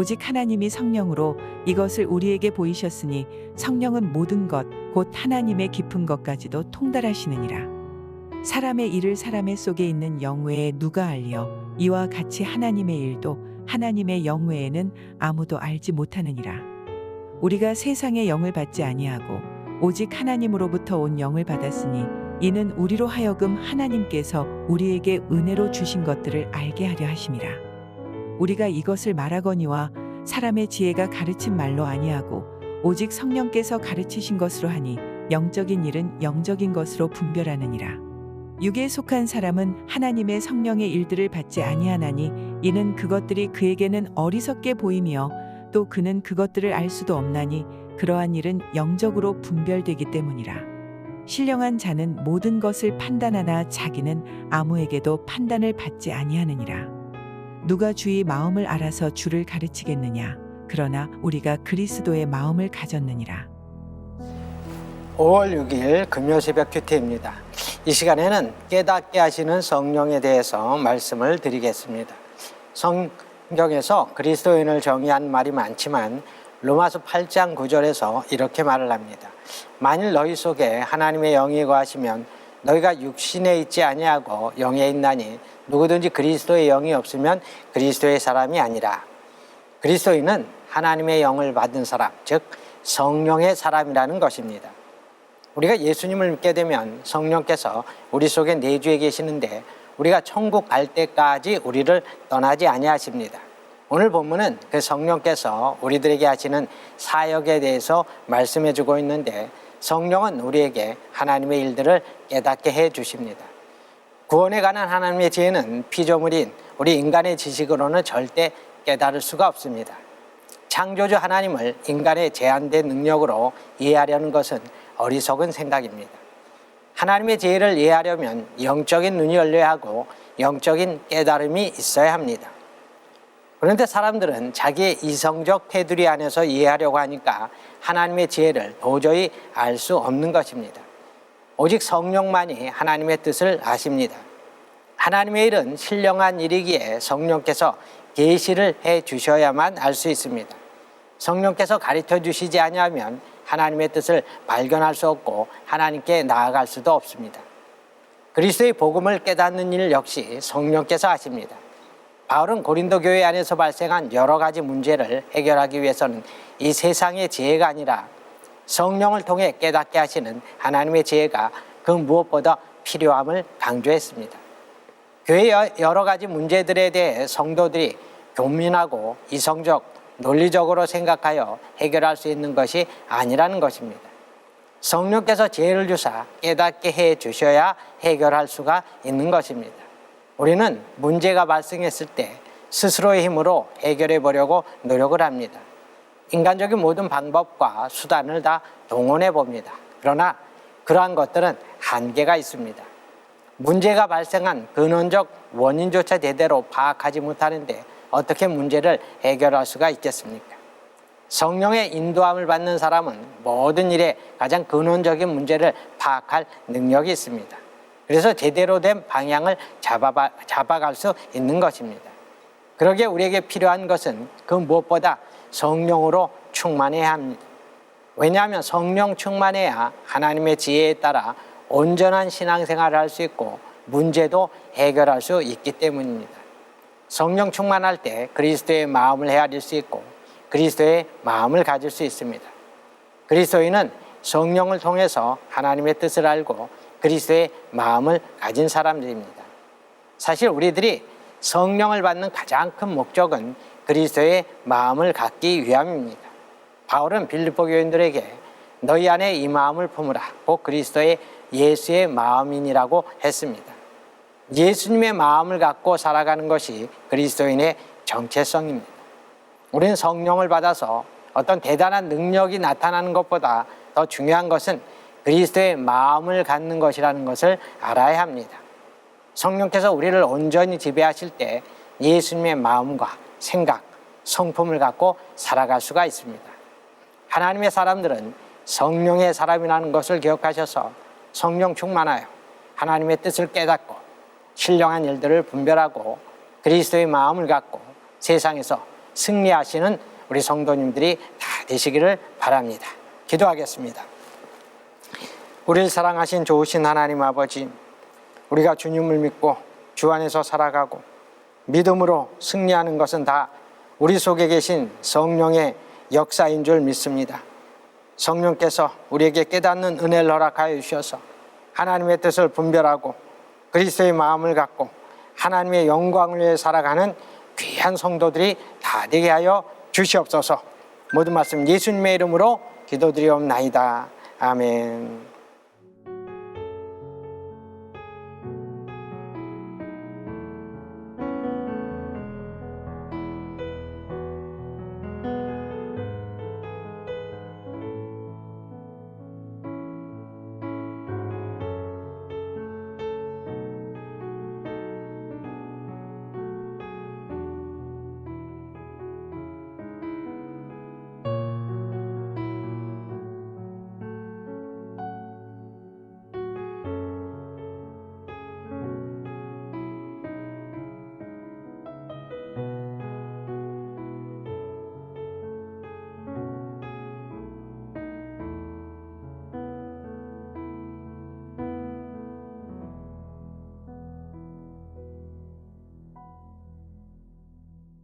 오직 하나님이 성령으로 이것을 우리에게 보이셨으니 성령은 모든 것 곧 하나님의 깊은 것까지도 통달하시느니라. 사람의 일을 사람의 속에 있는 영 외에 누가 알리요? 이와 같이 하나님의 일도 하나님의 영 외에는 아무도 알지 못하느니라. 우리가 세상의 영을 받지 아니하고 오직 하나님으로부터 온 영을 받았으니 이는 우리로 하여금 하나님께서 우리에게 은혜로 주신 것들을 알게 하려 하심이라. 우리가 이것을 말하거니와 사람의 지혜가 가르친 말로 아니하고 오직 성령께서 가르치신 것으로 하니 영적인 일은 영적인 것으로 분별하느니라. 육에 속한 사람은 하나님의 성령의 일들을 받지 아니하나니 이는 그것들이 그에게는 어리석게 보이며 또 그는 그것들을 알 수도 없나니 그러한 일은 영적으로 분별되기 때문이라. 신령한 자는 모든 것을 판단하나 자기는 아무에게도 판단을 받지 아니하느니라. 누가 주의 마음을 알아서 주를 가르치겠느냐? 그러나 우리가 그리스도의 마음을 가졌느니라. 5월 6일 금요 새벽 큐티입니다. 이 시간에는 깨닫게 하시는 성령에 대해서 말씀을 드리겠습니다. 성경에서 그리스도인을 정의한 말이 많지만 로마서 8장 9절에서 이렇게 말을 합니다. 만일 너희 속에 하나님의 영이 거하시면 너희가 육신에 있지 아니하고 영에 있나니 누구든지 그리스도의 영이 없으면 그리스도의 사람이 아니라. 그리스도인은 하나님의 영을 받은 사람, 즉 성령의 사람이라는 것입니다. 우리가 예수님을 믿게 되면 성령께서 우리 속에 내주해 계시는데 우리가 천국 갈 때까지 우리를 떠나지 아니하십니다. 오늘 본문은 그 성령께서 우리들에게 하시는 사역에 대해서 말씀해 주고 있는데 성령은 우리에게 하나님의 일들을 깨닫게 해 주십니다. 구원에 관한 하나님의 지혜는 피조물인 우리 인간의 지식으로는 절대 깨달을 수가 없습니다. 창조주 하나님을 인간의 제한된 능력으로 이해하려는 것은 어리석은 생각입니다. 하나님의 지혜를 이해하려면 영적인 눈이 열려야 하고 영적인 깨달음이 있어야 합니다. 그런데 사람들은 자기의 이성적 테두리 안에서 이해하려고 하니까 하나님의 지혜를 도저히 알 수 없는 것입니다. 오직 성령만이 하나님의 뜻을 아십니다. 하나님의 일은 신령한 일이기에 성령께서 계시를 해 주셔야만 알 수 있습니다. 성령께서 가르쳐 주시지 아니하면 하나님의 뜻을 발견할 수 없고 하나님께 나아갈 수도 없습니다. 그리스도의 복음을 깨닫는 일 역시 성령께서 하십니다. 바울은 고린도 교회 안에서 발생한 여러 가지 문제를 해결하기 위해서는 이 세상의 지혜가 아니라 성령을 통해 깨닫게 하시는 하나님의 지혜가 그 무엇보다 필요함을 강조했습니다. 교회의 여러 가지 문제들에 대해 성도들이 고민하고 이성적, 논리적으로 생각하여 해결할 수 있는 것이 아니라는 것입니다. 성령께서 지혜를 주사 깨닫게 해 주셔야 해결할 수가 있는 것입니다. 우리는 문제가 발생했을 때 스스로의 힘으로 해결해 보려고 노력을 합니다. 인간적인 모든 방법과 수단을 다 동원해 봅니다. 그러나 그러한 것들은 한계가 있습니다. 문제가 발생한 근원적 원인조차 제대로 파악하지 못하는데 어떻게 문제를 해결할 수가 있겠습니까? 성령의 인도함을 받는 사람은 모든 일에 가장 근원적인 문제를 파악할 능력이 있습니다. 그래서 제대로 된 방향을 잡아갈 수 있는 것입니다. 그러기에 우리에게 필요한 것은 그 무엇보다 성령으로 충만해야 합니다. 왜냐하면 성령 충만해야 하나님의 지혜에 따라 온전한 신앙생활을 할 수 있고 문제도 해결할 수 있기 때문입니다. 성령 충만할 때 그리스도의 마음을 헤아릴 수 있고 그리스도의 마음을 가질 수 있습니다. 그리스도인은 성령을 통해서 하나님의 뜻을 알고 그리스도의 마음을 가진 사람들입니다. 사실 우리들이 성령을 받는 가장 큰 목적은 그리스도의 마음을 갖기 위함입니다. 바울은 빌립보 교인들에게 너희 안에 이 마음을 품으라 곧 그리스도의 예수의 마음이니라고 했습니다. 예수님의 마음을 갖고 살아가는 것이 그리스도인의 정체성입니다. 우리는 성령을 받아서 어떤 대단한 능력이 나타나는 것보다 더 중요한 것은 그리스도의 마음을 갖는 것이라는 것을 알아야 합니다. 성령께서 우리를 온전히 지배하실 때 예수님의 마음과 생각, 성품을 갖고 살아갈 수가 있습니다. 하나님의 사람들은 성령의 사람이라는 것을 기억하셔서 성령 충만하여 하나님의 뜻을 깨닫고 신령한 일들을 분별하고 그리스도의 마음을 갖고 세상에서 승리하시는 우리 성도님들이 다 되시기를 바랍니다. 기도하겠습니다. 우리를 사랑하신 좋으신 하나님 아버지, 우리가 주님을 믿고 주 안에서 살아가고 믿음으로 승리하는 것은 다 우리 속에 계신 성령의 역사인 줄 믿습니다. 성령께서 우리에게 깨닫는 은혜를 허락하여 주셔서 하나님의 뜻을 분별하고 그리스도의 마음을 갖고 하나님의 영광을 위해 살아가는 귀한 성도들이 다 되게 하여 주시옵소서. 모든 말씀 예수님의 이름으로 기도드리옵나이다. 아멘.